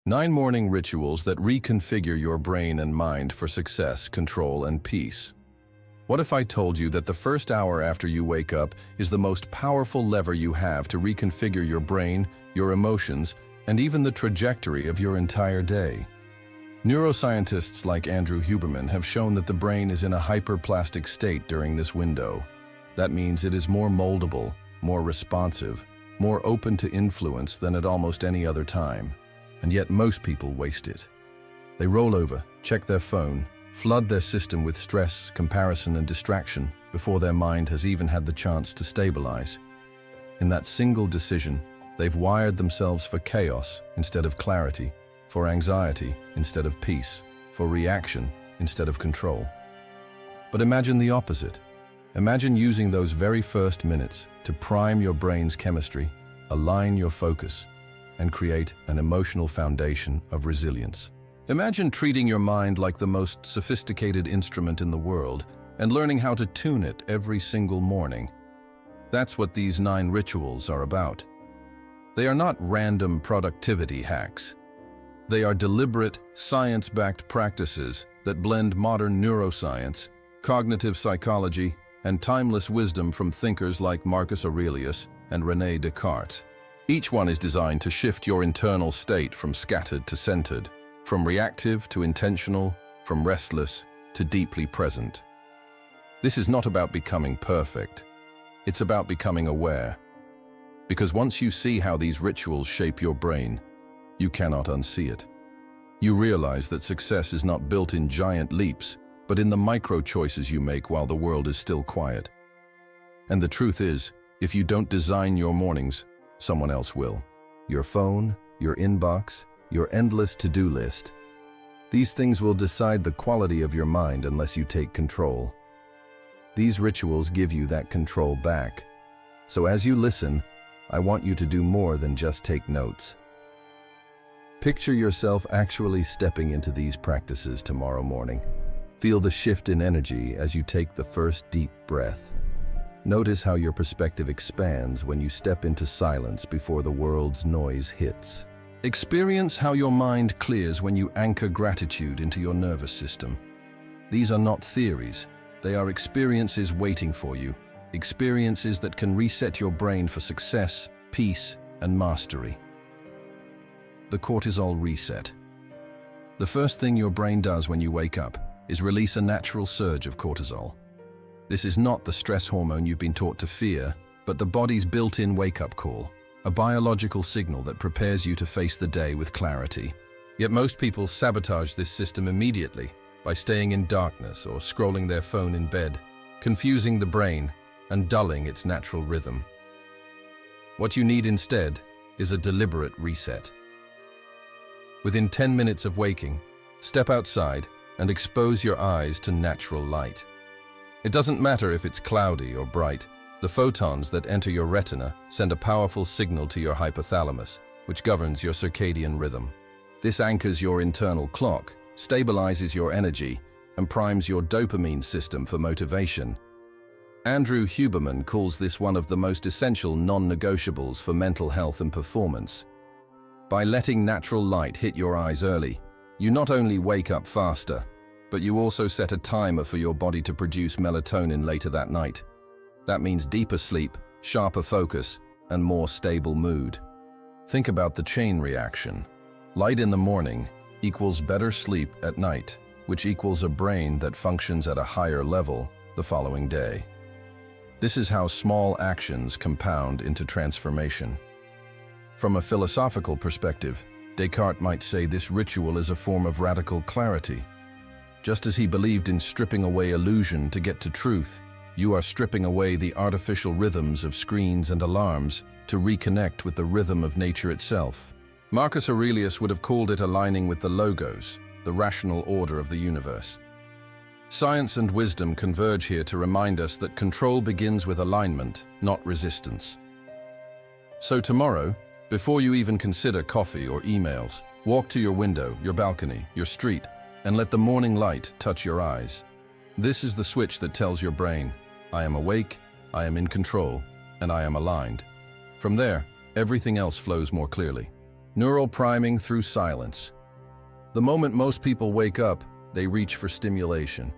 9 morning rituals that reconfigure your brain and mind for success, control, and peace. What if I told you that the first hour after you wake up is the most powerful lever you have to reconfigure your brain, your emotions, and even the trajectory of your entire day? Neuroscientists like Andrew Huberman have shown that the brain is in a hyperplastic state during this window. That means it is more moldable, more responsive, more open to influence than at almost any other time. And yet most people waste it. They roll over, check their phone, flood their system with stress, comparison, and distraction before their mind has even had the chance to stabilize. In that single decision, they've wired themselves for chaos instead of clarity, for anxiety instead of peace, for reaction instead of control. But imagine the opposite. Imagine using those very first minutes to prime your brain's chemistry, align your focus, and create an emotional foundation of resilience. Imagine treating your mind like the most sophisticated instrument in the world and learning how to tune it every single morning. That's what these 9 rituals are about. They are not random productivity hacks. They are deliberate, science-backed practices that blend modern neuroscience, cognitive psychology, and timeless wisdom from thinkers like Marcus Aurelius and René Descartes. Each one is designed to shift your internal state from scattered to centered, from reactive to intentional, from restless to deeply present. This is not about becoming perfect. It's about becoming aware. Because once you see how these rituals shape your brain, you cannot unsee it. You realize that success is not built in giant leaps, but in the micro choices you make while the world is still quiet. And the truth is, if you don't design your mornings, someone else will. Your phone, your inbox, your endless to-do list. These things will decide the quality of your mind unless you take control. These rituals give you that control back. So as you listen, I want you to do more than just take notes. Picture yourself actually stepping into these practices tomorrow morning. Feel the shift in energy as you take the first deep breath. Notice how your perspective expands when you step into silence before the world's noise hits. Experience how your mind clears when you anchor gratitude into your nervous system. These are not theories. They are experiences waiting for you. Experiences that can reset your brain for success, peace, and mastery. The cortisol reset. The first thing your brain does when you wake up is release a natural surge of cortisol. This is not the stress hormone you've been taught to fear, but the body's built-in wake-up call, a biological signal that prepares you to face the day with clarity. Yet most people sabotage this system immediately by staying in darkness or scrolling their phone in bed, confusing the brain and dulling its natural rhythm. What you need instead is a deliberate reset. Within 10 minutes of waking, step outside and expose your eyes to natural light. It doesn't matter if it's cloudy or bright. The photons that enter your retina send a powerful signal to your hypothalamus, which governs your circadian rhythm. This anchors your internal clock, stabilizes your energy, and primes your dopamine system for motivation. Andrew Huberman calls this one of the most essential non-negotiables for mental health and performance. By letting natural light hit your eyes early, you not only wake up faster, but you also set a timer for your body to produce melatonin later that night. That means deeper sleep, sharper focus, and more stable mood. Think about the chain reaction. Light in the morning equals better sleep at night, which equals a brain that functions at a higher level the following day. This is how small actions compound into transformation. From a philosophical perspective, Descartes might say this ritual is a form of radical clarity. Just as he believed in stripping away illusion to get to truth, you are stripping away the artificial rhythms of screens and alarms to reconnect with the rhythm of nature itself. Marcus Aurelius would have called it aligning with the logos, the rational order of the universe. Science and wisdom converge here to remind us that control begins with alignment, not resistance. So tomorrow, before you even consider coffee or emails, walk to your window, your balcony, your street, and let the morning light touch your eyes. This is the switch that tells your brain, I am awake, I am in control, and I am aligned. From there, everything else flows more clearly. Neural priming through silence. The moment most people wake up, they reach for stimulation.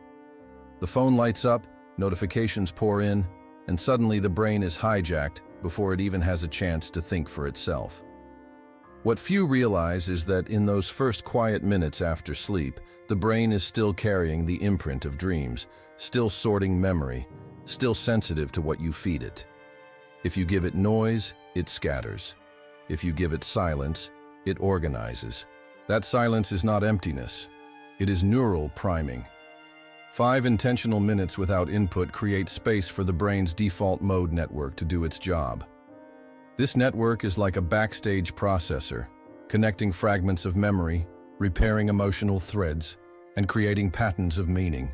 The phone lights up, notifications pour in, and suddenly the brain is hijacked before it even has a chance to think for itself. What few realize is that in those first quiet minutes after sleep, the brain is still carrying the imprint of dreams, still sorting memory, still sensitive to what you feed it. If you give it noise, it scatters. If you give it silence, it organizes. That silence is not emptiness. It is neural priming. 5 intentional minutes without input create space for the brain's default mode network to do its job. This network is like a backstage processor, connecting fragments of memory, repairing emotional threads, and creating patterns of meaning.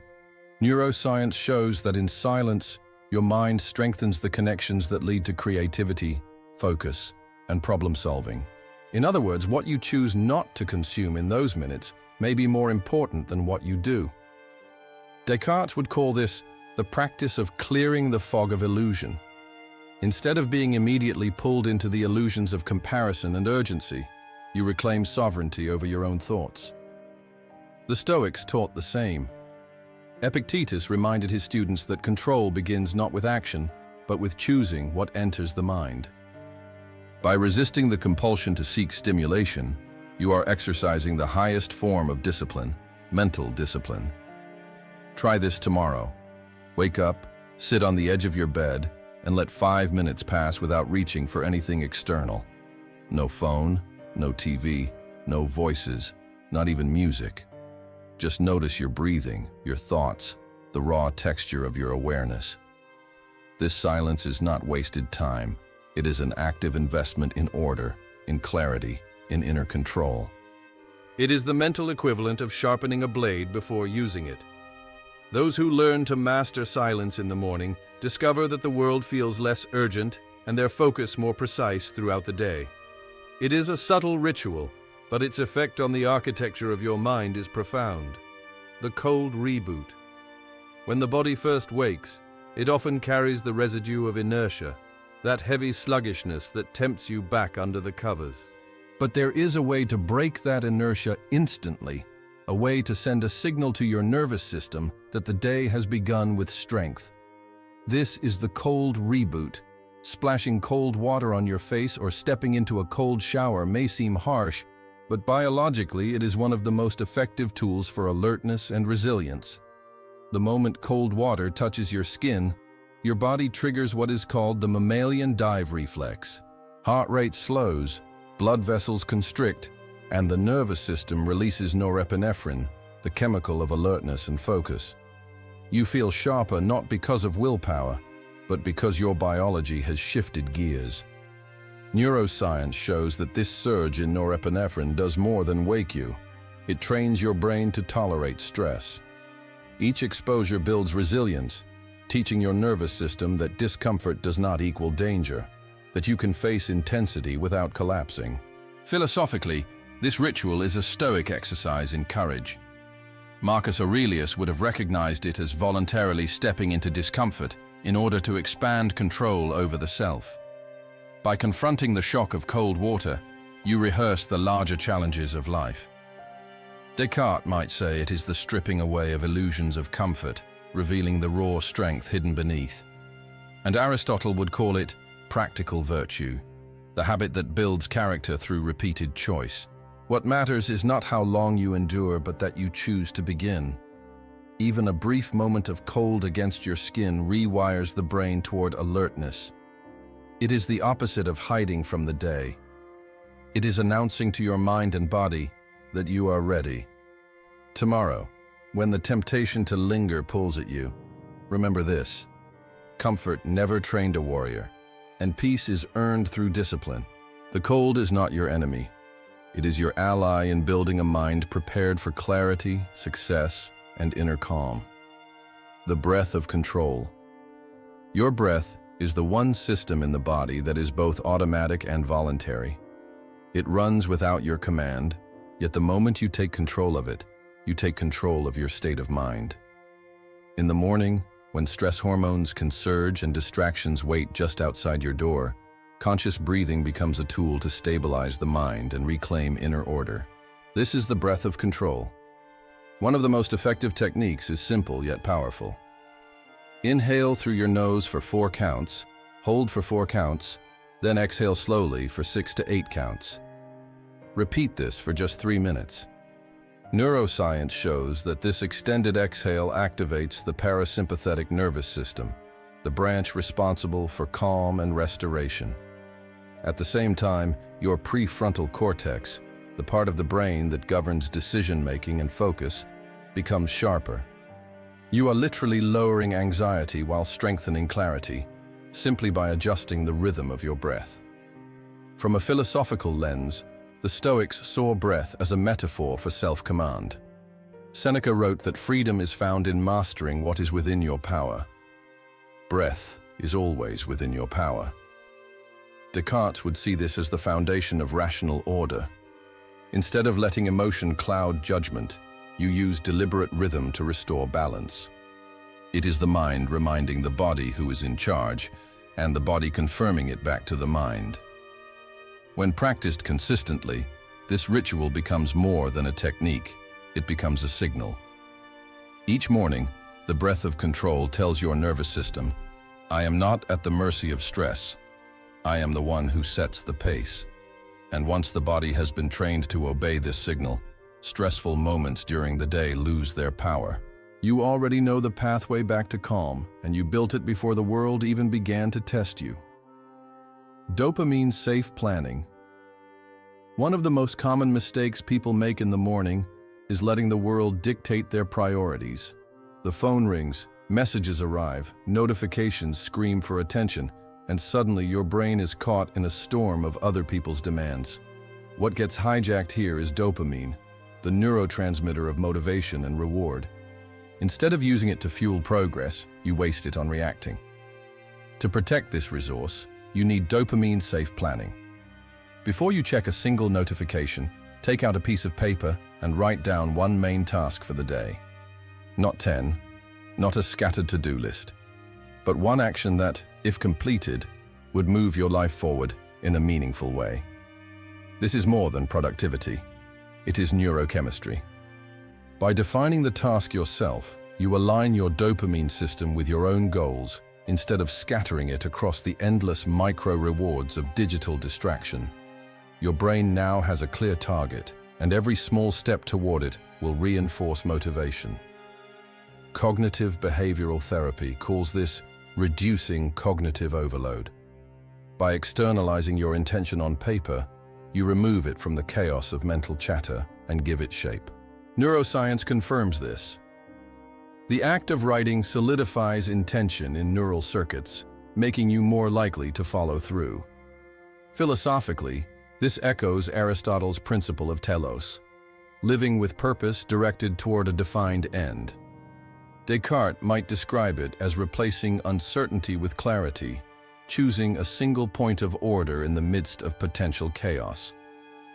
Neuroscience shows that in silence, your mind strengthens the connections that lead to creativity, focus, and problem solving. In other words, what you choose not to consume in those minutes may be more important than what you do. Descartes would call this the practice of clearing the fog of illusion. Instead of being immediately pulled into the illusions of comparison and urgency, you reclaim sovereignty over your own thoughts. The Stoics taught the same. Epictetus reminded his students that control begins not with action, but with choosing what enters the mind. By resisting the compulsion to seek stimulation, you are exercising the highest form of discipline, mental discipline. Try this tomorrow. Wake up, sit on the edge of your bed, and let 5 minutes pass without reaching for anything external. No phone, no TV, no voices, not even music. Just notice your breathing, your thoughts, the raw texture of your awareness. This silence is not wasted time. It is an active investment in order, in clarity, in inner control. It is the mental equivalent of sharpening a blade before using it. Those who learn to master silence in the morning discover that the world feels less urgent and their focus more precise throughout the day. It is a subtle ritual, but its effect on the architecture of your mind is profound. The cold reboot. When the body first wakes, it often carries the residue of inertia, that heavy sluggishness that tempts you back under the covers. But there is a way to break that inertia instantly, a way to send a signal to your nervous system that the day has begun with strength. This is the cold reboot. Splashing cold water on your face or stepping into a cold shower may seem harsh, but biologically it is one of the most effective tools for alertness and resilience. The moment cold water touches your skin, your body triggers what is called the mammalian dive reflex. Heart rate slows, blood vessels constrict, and the nervous system releases norepinephrine, the chemical of alertness and focus. You feel sharper not because of willpower, but because your biology has shifted gears. Neuroscience shows that this surge in norepinephrine does more than wake you. It trains your brain to tolerate stress. Each exposure builds resilience, teaching your nervous system that discomfort does not equal danger, that you can face intensity without collapsing. Philosophically, this ritual is a Stoic exercise in courage. Marcus Aurelius would have recognized it as voluntarily stepping into discomfort in order to expand control over the self. By confronting the shock of cold water, you rehearse the larger challenges of life. Descartes might say it is the stripping away of illusions of comfort, revealing the raw strength hidden beneath. And Aristotle would call it practical virtue, the habit that builds character through repeated choice. What matters is not how long you endure, but that you choose to begin. Even a brief moment of cold against your skin rewires the brain toward alertness. It is the opposite of hiding from the day. It is announcing to your mind and body that you are ready. Tomorrow, when the temptation to linger pulls at you, remember this: comfort never trained a warrior, and peace is earned through discipline. The cold is not your enemy. It is your ally in building a mind prepared for clarity, success, and inner calm. The breath of control. Your breath is the one system in the body that is both automatic and voluntary. It runs without your command, yet the moment you take control of it, you take control of your state of mind. In the morning, when stress hormones can surge and distractions wait just outside your door, Conscious breathing becomes a tool to stabilize the mind and reclaim inner order. This is the breath of control. One of the most effective techniques is simple yet powerful. Inhale through your nose for 4 counts, hold for 4 counts, then exhale slowly for 6 to 8 counts. Repeat this for just 3 minutes. Neuroscience shows that this extended exhale activates the parasympathetic nervous system, the branch responsible for calm and restoration. At the same time, your prefrontal cortex, the part of the brain that governs decision-making and focus, becomes sharper. You are literally lowering anxiety while strengthening clarity, simply by adjusting the rhythm of your breath. From a philosophical lens, the Stoics saw breath as a metaphor for self-command. Seneca wrote that freedom is found in mastering what is within your power. Breath is always within your power. Descartes would see this as the foundation of rational order. Instead of letting emotion cloud judgment, you use deliberate rhythm to restore balance. It is the mind reminding the body who is in charge, and the body confirming it back to the mind. When practiced consistently, this ritual becomes more than a technique, it becomes a signal. Each morning, the breath of control tells your nervous system, I am not at the mercy of stress. I am the one who sets the pace. And once the body has been trained to obey this signal, stressful moments during the day lose their power. You already know the pathway back to calm, and you built it before the world even began to test you. Dopamine safe planning. One of the most common mistakes people make in the morning is letting the world dictate their priorities. The phone rings, messages arrive, notifications scream for attention, and suddenly your brain is caught in a storm of other people's demands. What gets hijacked here is dopamine, the neurotransmitter of motivation and reward. Instead of using it to fuel progress, you waste it on reacting. To protect this resource, you need dopamine-safe planning. Before you check a single notification, take out a piece of paper and write down one main task for the day. Not 10, not a scattered to-do list, but one action that, if completed, would move your life forward in a meaningful way. This is more than productivity. It is neurochemistry. By defining the task yourself, you align your dopamine system with your own goals instead of scattering it across the endless micro-rewards of digital distraction. Your brain now has a clear target, and every small step toward it will reinforce motivation. Cognitive behavioral therapy calls this reducing cognitive overload. By externalizing your intention on paper, you remove it from the chaos of mental chatter and give it shape. Neuroscience confirms this. The act of writing solidifies intention in neural circuits, making you more likely to follow through. Philosophically, this echoes Aristotle's principle of telos, living with purpose directed toward a defined end. Descartes might describe it as replacing uncertainty with clarity, choosing a single point of order in the midst of potential chaos.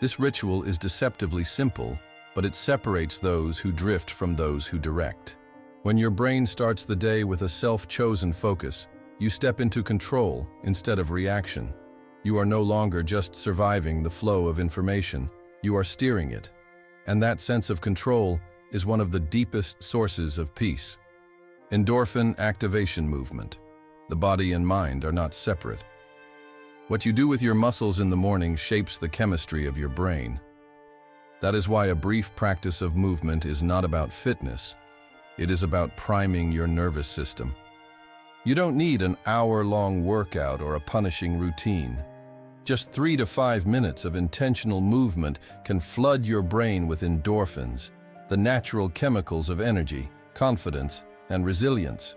This ritual is deceptively simple, but it separates those who drift from those who direct. When your brain starts the day with a self-chosen focus, you step into control instead of reaction. You are no longer just surviving the flow of information, you are steering it. And that sense of control is one of the deepest sources of peace. Endorphin activation movement. The body and mind are not separate. What you do with your muscles in the morning shapes the chemistry of your brain. That is why a brief practice of movement is not about fitness. It is about priming your nervous system. You don't need an hour-long workout or a punishing routine. Just 3 to 5 minutes of intentional movement can flood your brain with endorphins, the natural chemicals of energy, confidence, and resilience.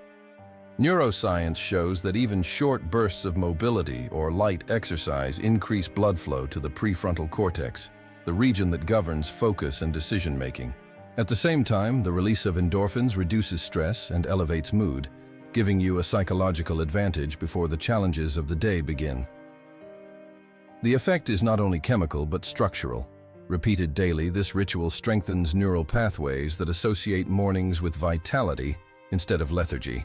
Neuroscience shows that even short bursts of mobility or light exercise increase blood flow to the prefrontal cortex, the region that governs focus and decision-making. At the same time, the release of endorphins reduces stress and elevates mood, giving you a psychological advantage before the challenges of the day begin. The effect is not only chemical but structural. Repeated daily, this ritual strengthens neural pathways that associate mornings with vitality instead of lethargy.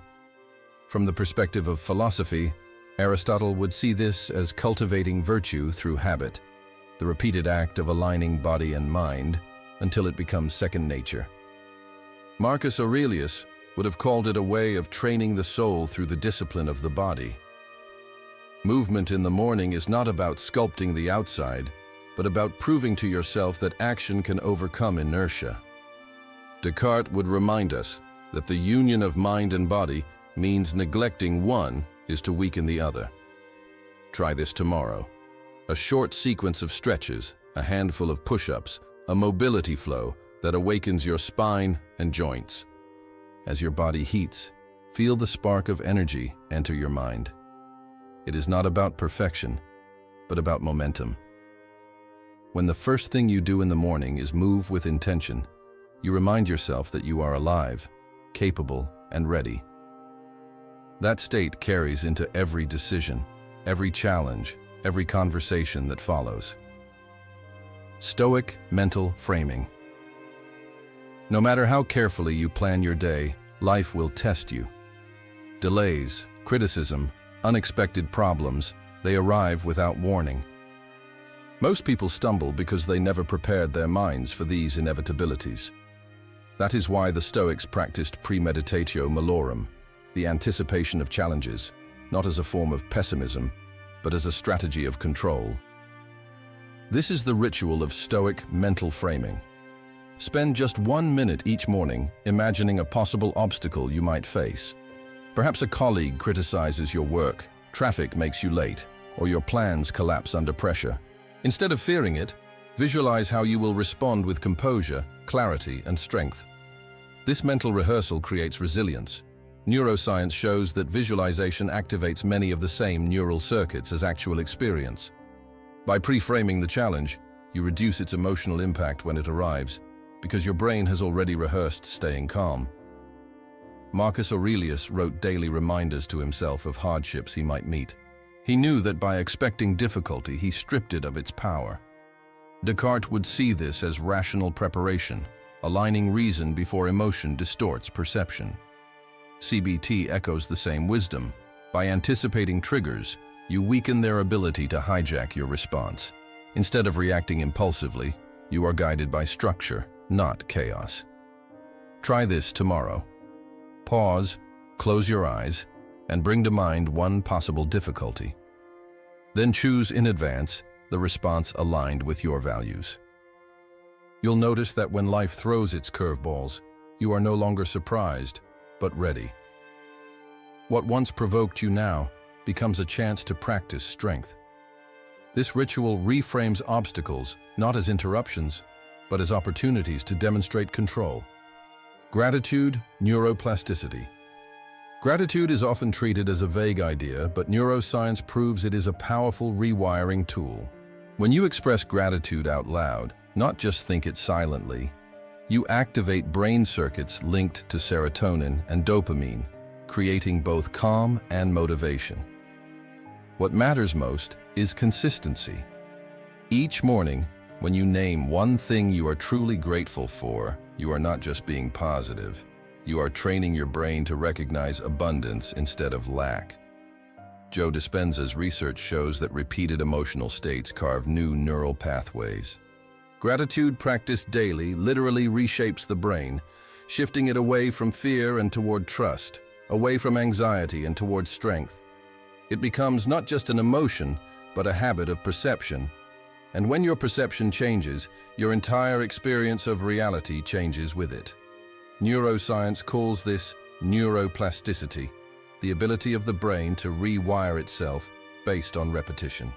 From the perspective of philosophy, Aristotle would see this as cultivating virtue through habit, the repeated act of aligning body and mind until it becomes second nature. Marcus Aurelius would have called it a way of training the soul through the discipline of the body. Movement in the morning is not about sculpting the outside, but about proving to yourself that action can overcome inertia. Descartes would remind us that the union of mind and body means neglecting one is to weaken the other. Try this tomorrow. A short sequence of stretches, a handful of push-ups, a mobility flow that awakens your spine and joints. As your body heats, feel the spark of energy enter your mind. It is not about perfection, but about momentum. When the first thing you do in the morning is move with intention, you remind yourself that you are alive, capable, and ready. That state carries into every decision, every challenge, every conversation that follows. Stoic mental framing. No matter how carefully you plan your day, life will test you. Delays, criticism, unexpected problems, they arrive without warning. Most people stumble because they never prepared their minds for these inevitabilities. That is why the Stoics practiced premeditatio malorum, the anticipation of challenges, not as a form of pessimism, but as a strategy of control. This is the ritual of Stoic mental framing. Spend just 1 minute each morning imagining a possible obstacle you might face. Perhaps a colleague criticizes your work, traffic makes you late, or your plans collapse under pressure. Instead of fearing it, visualize how you will respond with composure, clarity, and strength. This mental rehearsal creates resilience. Neuroscience shows that visualization activates many of the same neural circuits as actual experience. By pre-framing the challenge, you reduce its emotional impact when it arrives, because your brain has already rehearsed staying calm. Marcus Aurelius wrote daily reminders to himself of hardships he might meet. He knew that by expecting difficulty, he stripped it of its power. Descartes would see this as rational preparation, aligning reason before emotion distorts perception. CBT echoes the same wisdom. By anticipating triggers, you weaken their ability to hijack your response. Instead of reacting impulsively, you are guided by structure, not chaos. Try this tomorrow. Pause, close your eyes, and bring to mind one possible difficulty. Then choose in advance the response aligned with your values. You'll notice that when life throws its curveballs, you are no longer surprised, but ready. What once provoked you now becomes a chance to practice strength. This ritual reframes obstacles not as interruptions, but as opportunities to demonstrate control. Gratitude, neuroplasticity. Gratitude is often treated as a vague idea, but neuroscience proves it is a powerful rewiring tool. When you express gratitude out loud, not just think it silently, you activate brain circuits linked to serotonin and dopamine, creating both calm and motivation. What matters most is consistency. Each morning, when you name one thing you are truly grateful for, you are not just being positive. You are training your brain to recognize abundance instead of lack. Joe Dispenza's research shows that repeated emotional states carve new neural pathways. Gratitude practiced daily literally reshapes the brain, shifting it away from fear and toward trust, away from anxiety and toward strength. It becomes not just an emotion, but a habit of perception. And when your perception changes, your entire experience of reality changes with it. Neuroscience calls this neuroplasticity, the ability of the brain to rewire itself based on repetition.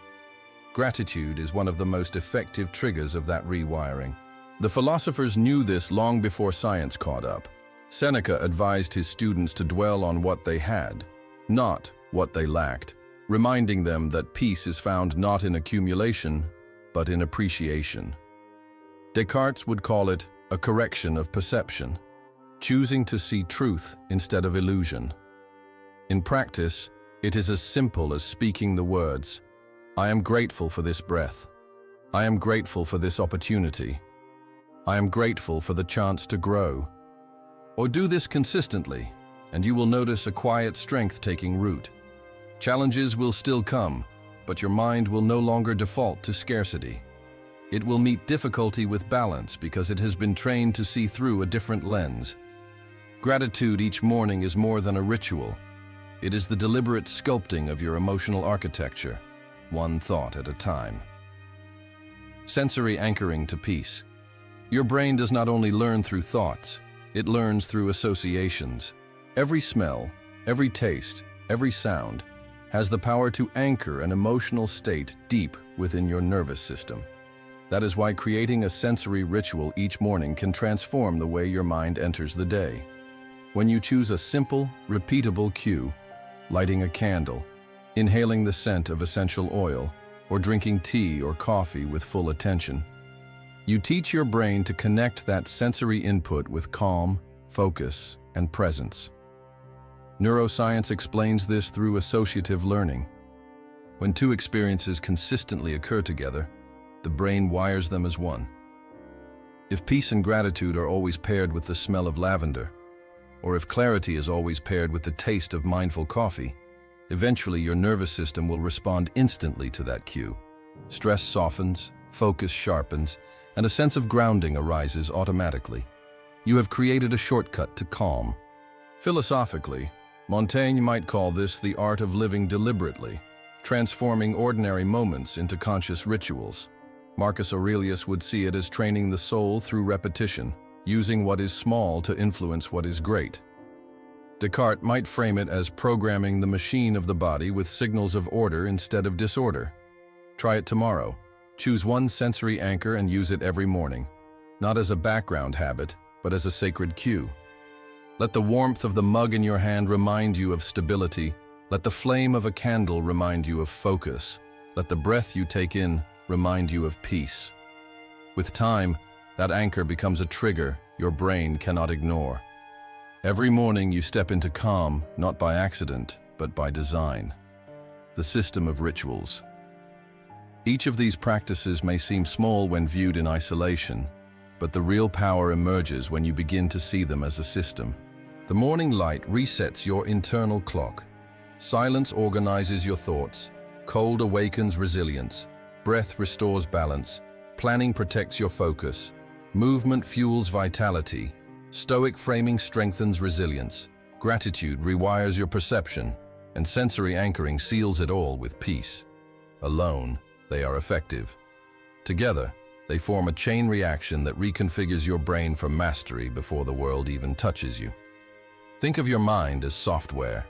Gratitude is one of the most effective triggers of that rewiring. The philosophers knew this long before science caught up. Seneca advised his students to dwell on what they had, not what they lacked, reminding them that peace is found not in accumulation, but in appreciation. Descartes would call it a correction of perception, choosing to see truth instead of illusion. In practice, it is as simple as speaking the words, "I am grateful for this breath. I am grateful for this opportunity. I am grateful for the chance to grow." Or do this consistently, and you will notice a quiet strength taking root. Challenges will still come, but your mind will no longer default to scarcity. It will meet difficulty with balance because it has been trained to see through a different lens. Gratitude each morning is more than a ritual. It is the deliberate sculpting of your emotional architecture, one thought at a time. Sensory anchoring to peace. Your brain does not only learn through thoughts, it learns through associations. Every smell, every taste, every sound has the power to anchor an emotional state deep within your nervous system. That is why creating a sensory ritual each morning can transform the way your mind enters the day. When you choose a simple, repeatable cue, lighting a candle, inhaling the scent of essential oil, or drinking tea or coffee with full attention, you teach your brain to connect that sensory input with calm, focus, and presence. Neuroscience explains this through associative learning. When two experiences consistently occur together, the brain wires them as one. If peace and gratitude are always paired with the smell of lavender, or if clarity is always paired with the taste of mindful coffee, eventually your nervous system will respond instantly to that cue. Stress softens, focus sharpens, and a sense of grounding arises automatically. You have created a shortcut to calm. Philosophically, Montaigne might call this the art of living deliberately, transforming ordinary moments into conscious rituals. Marcus Aurelius would see it as training the soul through repetition, using what is small to influence what is great. Descartes might frame it as programming the machine of the body with signals of order instead of disorder. Try it tomorrow. Choose one sensory anchor and use it every morning, not as a background habit, but as a sacred cue. Let the warmth of the mug in your hand remind you of stability. Let the flame of a candle remind you of focus. Let the breath you take in remind you of peace. With time, that anchor becomes a trigger your brain cannot ignore. Every morning you step into calm, not by accident, but by design. The system of rituals. Each of these practices may seem small when viewed in isolation, but the real power emerges when you begin to see them as a system. The morning light resets your internal clock. Silence organizes your thoughts. Cold awakens resilience. Breath restores balance. Planning protects your focus. Movement fuels vitality. Stoic framing strengthens resilience. Gratitude rewires your perception. And sensory anchoring seals it all with peace. Alone, they are effective. Together, they form a chain reaction that reconfigures your brain for mastery before the world even touches you. Think of your mind as software.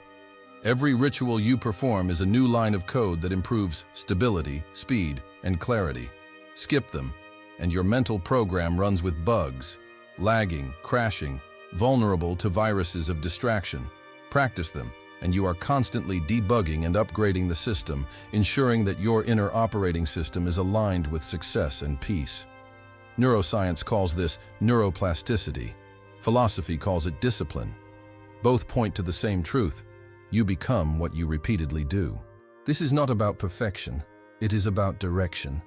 Every ritual you perform is a new line of code that improves stability, speed, and clarity. Skip them, and your mental program runs with bugs, lagging, crashing, vulnerable to viruses of distraction. Practice them, and you are constantly debugging and upgrading the system, ensuring that your inner operating system is aligned with success and peace. Neuroscience calls this neuroplasticity. Philosophy calls it discipline. Both point to the same truth. You become what you repeatedly do. This is not about perfection. It is about direction.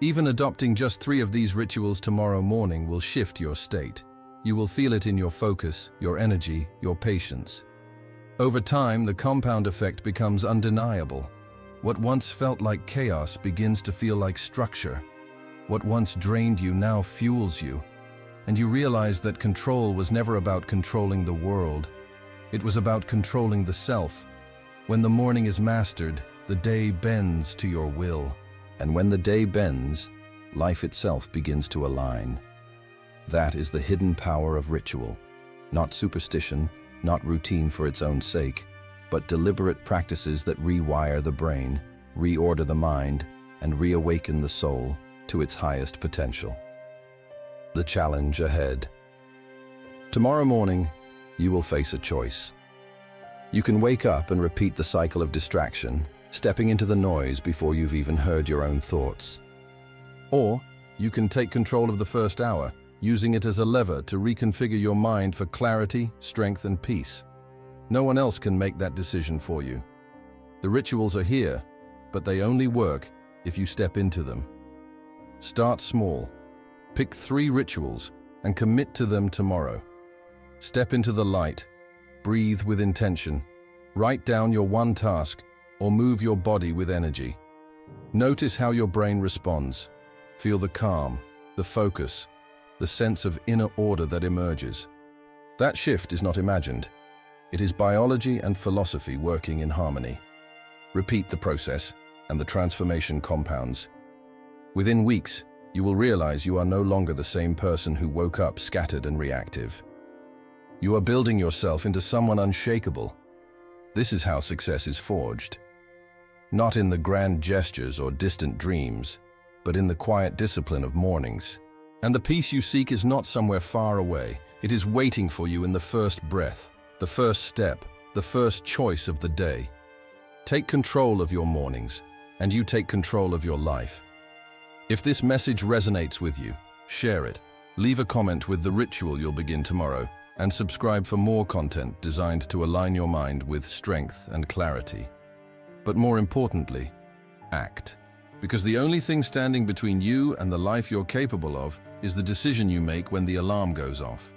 Even adopting just 3 of these rituals tomorrow morning will shift your state. You will feel it in your focus, your energy, your patience. Over time, the compound effect becomes undeniable. What once felt like chaos begins to feel like structure. What once drained you now fuels you. And you realize that control was never about controlling the world. It was about controlling the self. When the morning is mastered, the day bends to your will. And when the day bends, life itself begins to align. That is the hidden power of ritual. Not superstition, not routine for its own sake, but deliberate practices that rewire the brain, reorder the mind, and reawaken the soul to its highest potential. The challenge ahead. Tomorrow morning, you will face a choice. You can wake up and repeat the cycle of distraction, stepping into the noise before you've even heard your own thoughts. Or you can take control of the first hour, using it as a lever to reconfigure your mind for clarity, strength, and peace. No one else can make that decision for you. The rituals are here, but they only work if you step into them. Start small. Pick 3 rituals and commit to them tomorrow. Step into the light. Breathe with intention. Write down your one task or move your body with energy. Notice how your brain responds. Feel the calm, the focus, the sense of inner order that emerges. That shift is not imagined. It is biology and philosophy working in harmony. Repeat the process, and the transformation compounds. Within weeks, you will realize you are no longer the same person who woke up scattered and reactive. You are building yourself into someone unshakable. This is how success is forged. Not in the grand gestures or distant dreams, but in the quiet discipline of mornings. And the peace you seek is not somewhere far away. It is waiting for you in the first breath, the first step, the first choice of the day. Take control of your mornings, and you take control of your life. If this message resonates with you, share it. Leave a comment with the ritual you'll begin tomorrow, and subscribe for more content designed to align your mind with strength and clarity. But more importantly, act. Because the only thing standing between you and the life you're capable of is the decision you make when the alarm goes off.